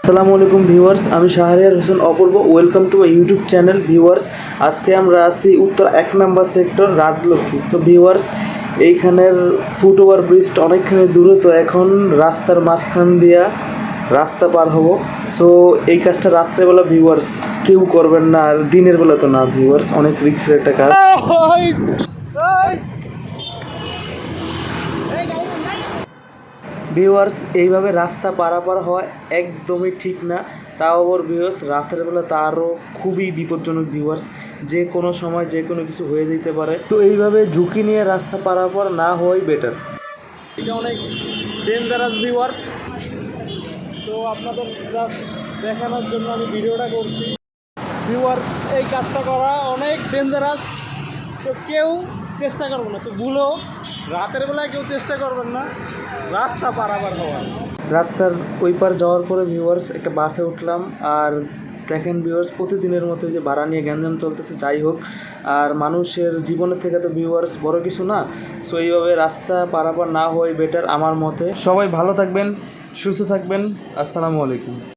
আসসালামু আলাইকুম ভিউয়ার্স, আমি Shahriar Hossain Apurbo. Welcome to my YouTube channel viewers. আজকে আমরা আছি উত্তর 1 নম্বর সেক্টর রাজলক্ষ্মী। সো ভিউয়ার্স, এইখানের ফুট ওভার ব্রিজটা অনেকখানি দূরে, তো এখন রাস্তার মাঝখান দিয়া রাস্তা পার হব। সো এই কাজটা রাত্রেবেলা ভিউয়ার্স কেউ করবেন না, আর দিনের বেলা তো না ভিউয়ার্স, অনেক রিস্কের একটা কাজ। ভিউয়ার্স, এইভাবে রাস্তা পারাপার হওয়া একদমই ঠিক না। তাও আবার ভিউয়ার্স রাতের বেলা তা আরও খুবই বিপজ্জনক ভিউয়ার্স, যে কোনো সময় যে কোনো কিছু হয়ে যেতে পারে। তো এইভাবে ঝুঁকি নিয়ে রাস্তা পারাপার না হওয়াই বেটার। এটা অনেক ডেঞ্জারাস ভিউয়ার্স, তো আপনাদের জাস্ট দেখানোর জন্য আমি ভিডিওটা করছি। ভিউয়ার্স, এই কাজটা করা অনেক ডেঞ্জারাস, তো কেউ চেষ্টা করবো না, তো ভুলেও রাতের বেলায় কেউ চেষ্টা করবেন না রাস্তা পারাপার হওয়ার। রাস্তার ওই পার যাওয়ার পরে ভিউয়ার্স একটা বাসে উঠলাম, আর দেখেন ভিউয়ার্স প্রতিদিনের মতো যে ভাড়া নিয়ে গ্যাঞ্জাম চলতেছে। যাই হোক, আর মানুষের জীবনের থেকে তো ভিউয়ার্স বড় কিছু না। সো এইভাবে রাস্তা পারাপার না হওয়াই বেটার আমার মতে। সবাই ভালো থাকবেন, সুস্থ থাকবেন। আসসালামু আলাইকুম।